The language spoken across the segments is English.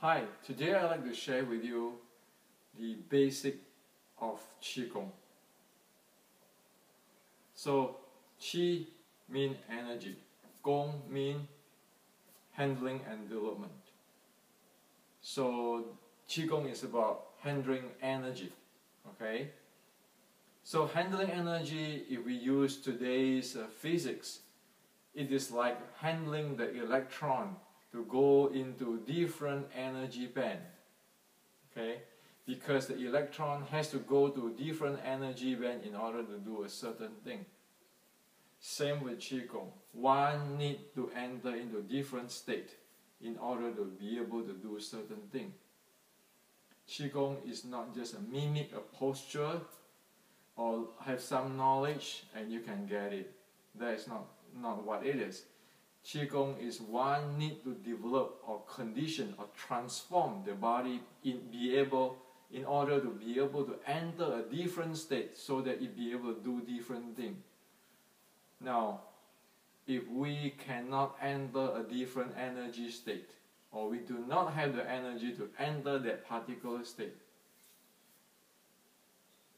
Hi, today I'd like to share with you the basic of Qigong. So, Qi means energy, Gong means handling and development. So, Qigong is about handling energy, okay? So, handling energy, if we use today's physics, it is like handling the electron to go into different energy band, okay? Because the electron has to go to different energy band in order to do a certain thing. Same with Qigong. One need to enter into different state in order to be able to do a certain thing. Qigong is not just a mimic a posture or have some knowledge and you can get it. That is not what it is. Qigong is one need to develop or condition or transform the body in order to be able to enter a different state so that it be able to do different things. Now, if we cannot enter a different energy state, or we do not have the energy to enter that particular state,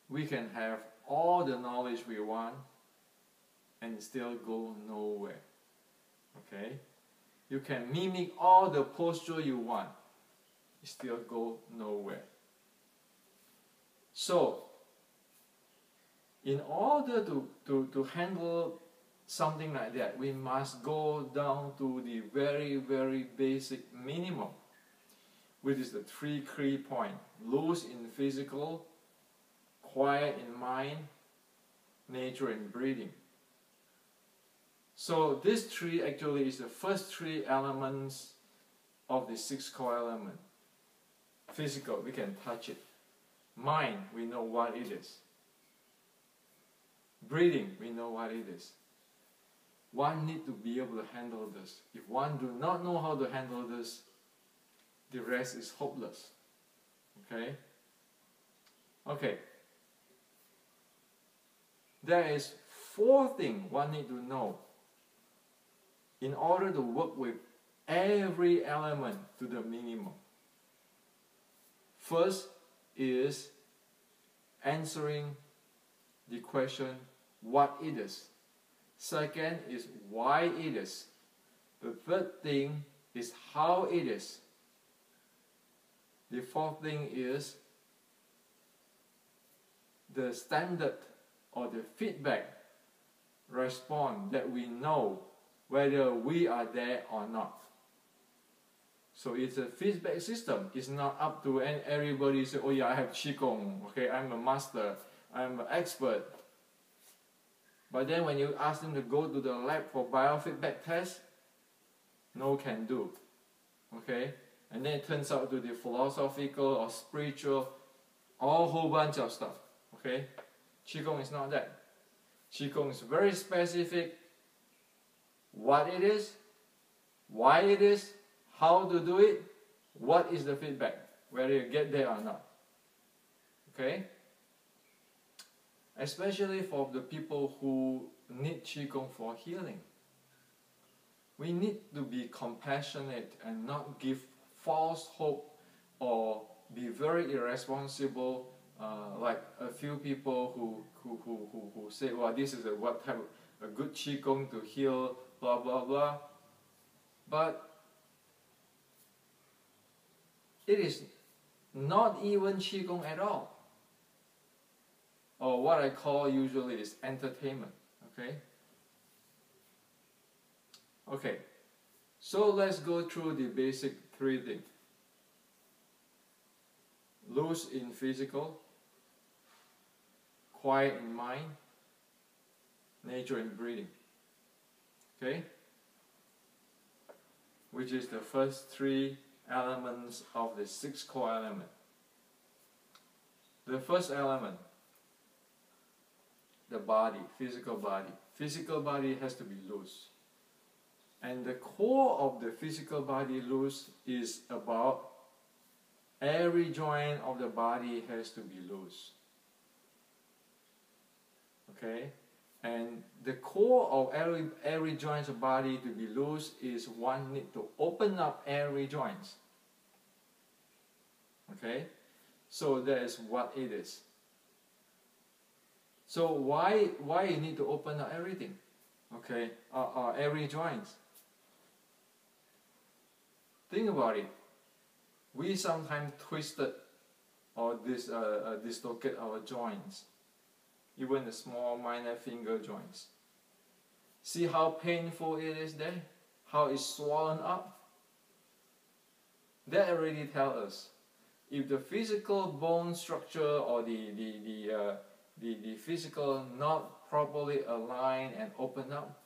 we can have all the knowledge we want and still go nowhere. Okay? You can mimic all the posture you want, you still go nowhere. So, in order to handle something like that, we must go down to the very basic minimum, which is the three key points: loose in physical, quiet in mind, nature in breathing. So these three actually is the first three elements of the six core elements. Physical, we can touch it. Mind, we know what it is. Breathing, we know what it is. One need to be able to handle this. If one do not know how to handle this, the rest is hopeless. Okay? Okay. There is four things one need to know in order to work with every element to the minimum. First is answering the question what it is. Second is why it is. The third thing is how it is. The fourth thing is the standard or the feedback response that we know whether we are there or not. So it's a feedback system. It's not up to everybody say, oh yeah, I have Qigong, okay, I'm a master, I'm an expert. But then when you ask them to go to the lab for biofeedback test, no can do. Okay? And then it turns out to the philosophical or spiritual, all whole bunch of stuff. Okay? Qigong is not that. Qigong is very specific. What it is, why it is, how to do it, what is the feedback, whether you get there or not. Okay? Especially for the people who need Qigong for healing. We need to be compassionate and not give false hope or be very irresponsible, like a few people who say, well, this is what type of a good Qigong to heal, blah blah blah. But it is not even Qigong at all. Or what I call usually is entertainment. Okay? Okay. So let's go through the basic three things. Loose in physical, quiet in mind, nature in breathing. Okay? Which is the first three elements of the six core element. The first element, the body, physical body. Physical body has to be loose. And the core of the physical body loose is about every joint of the body has to be loose. Okay? And the core of every joint of body to be loose is one need to open up every joint. Okay, so that is what it is. So why you need to open up everything? Okay, every joint. Think about it. We sometimes twisted or dislocate our joints, even the small minor finger joints. See how painful it is there? How it's swollen up? That already tells us if the physical bone structure or the physical not properly aligned and open up,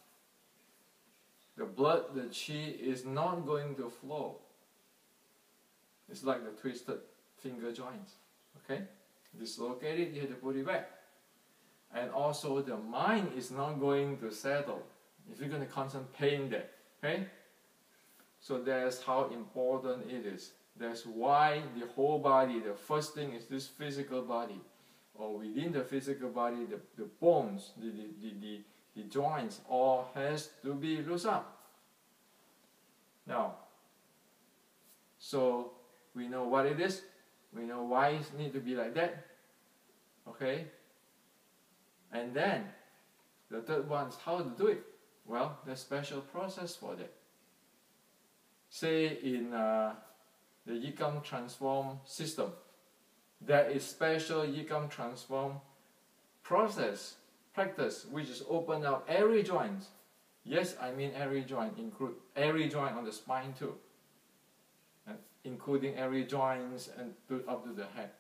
the blood, the qi is not going to flow. It's like the twisted finger joints. Okay? Dislocate it, you have to put it back. And also the mind is not going to settle if you're going to constant pain there. Okay? So that's how important it is. That's why the whole body, the first thing is this physical body. Or within the physical body, the bones, the joints, all has to be loosened up. Now, so we know what it is. We know why it needs to be like that. Okay? And then, the third one is how to do it. Well, there's a special process for that. Say in the Qigong transform system, there is special Qigong transform process, practice, which is open up every joint. Yes, I mean every joint, include every joint on the spine too, and including every joint and up to the head.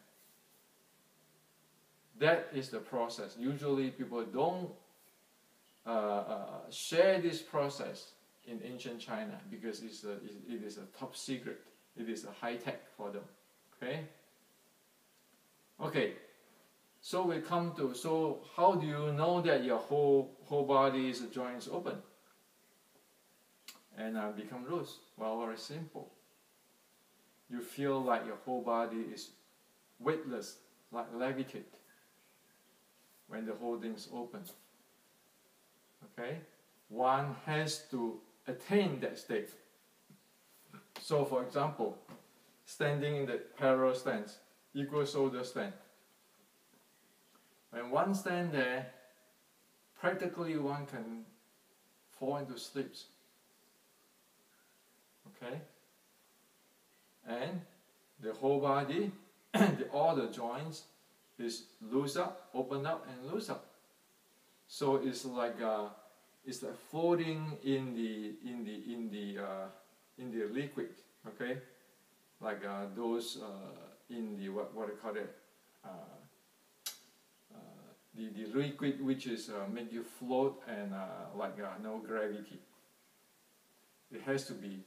That is the process. Usually people don't share this process in ancient China because it is a top secret. It is a high tech for them. Okay? Okay. So we come to, so how do you know that your whole body's joints open and become loose? Well, very simple. You feel like your whole body is weightless, like levitate, when the whole thing's open. Okay? One has to attain that state. So for example, standing in the parallel stance, equal shoulder stand. When one stand there, practically one can fall into sleep. Okay? And the whole body, all the joints is loose up, open up and loose up. So it's like floating in the liquid, okay? Like those in the what do you call it? The liquid which is make you float and like no gravity. It has to be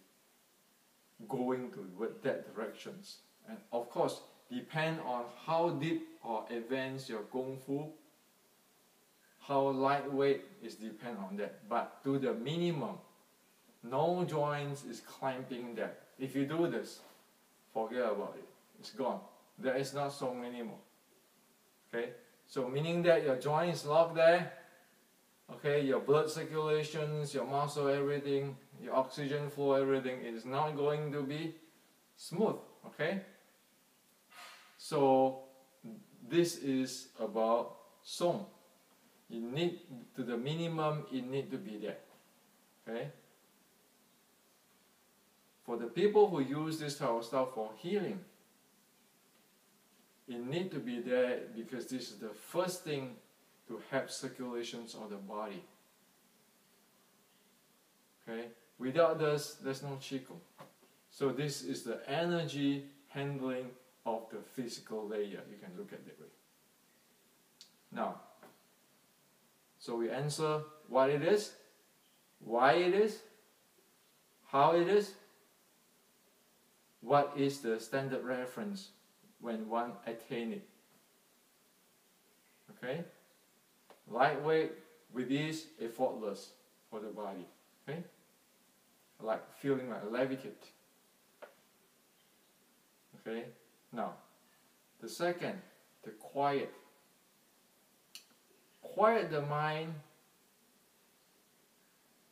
going to that directions, and of course depend on how deep or advanced your Kung Fu, how lightweight is depend on that. But to the minimum, no joints is clamping that. If you do this, forget about it. It's gone. There is not so many more. Okay? So meaning that your joint is locked there. Okay, your blood circulations, your muscle, everything, your oxygen flow, everything is not going to be smooth. Okay? So this is about song. You need to the minimum, it need to be there. Okay? For the people who use this type of stuff for healing, it need to be there because this is the first thing to help circulations of the body. Okay? Without this, there's no Qigong. So this is the energy handling of the physical layer. You can look at it that way. Now, so we answer what it is, why it is, how it is, what is the standard reference when one attain it. Okay? Lightweight, with ease, effortless for the body. Okay? Like feeling like levitate. Okay? Now, the second, the quiet. Quiet the mind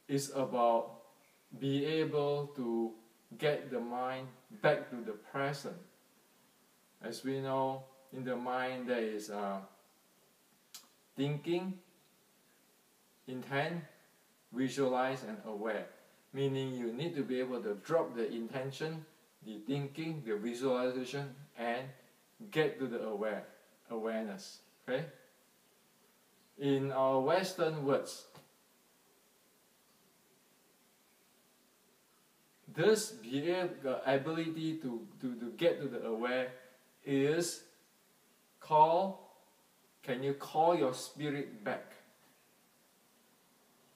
is about being able to get the mind back to the present As we know, in the mind there is thinking, intent, visualize, and aware. Meaning you need to be able to drop the intention, the thinking, the visualization, and get to the awareness. Okay? In our Western words, this ability to get to the aware is called, can you call your spirit back?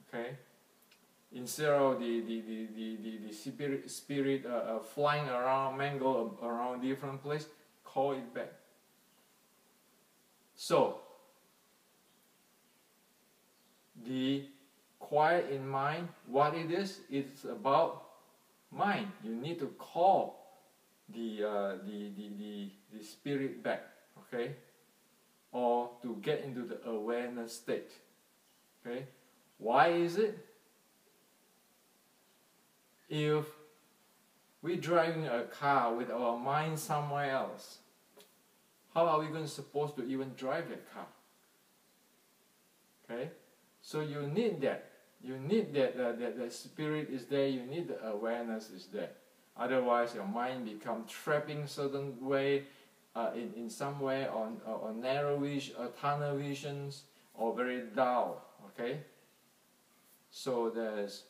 Okay? Instead of the spirit flying around, mangle around different place, call it back. So, the quiet in mind, what it is, it's about mind. You need to call the spirit back, okay, or to get into the awareness state. Okay, why is it? If we're driving a car with our mind somewhere else, how are we supposed to even drive that car? Okay, so you need that. You need that spirit is there. You need the awareness is there. Otherwise, your mind becomes trapped in certain way, in some way on narrow vision, tunnel visions, or very dull. Okay. So there's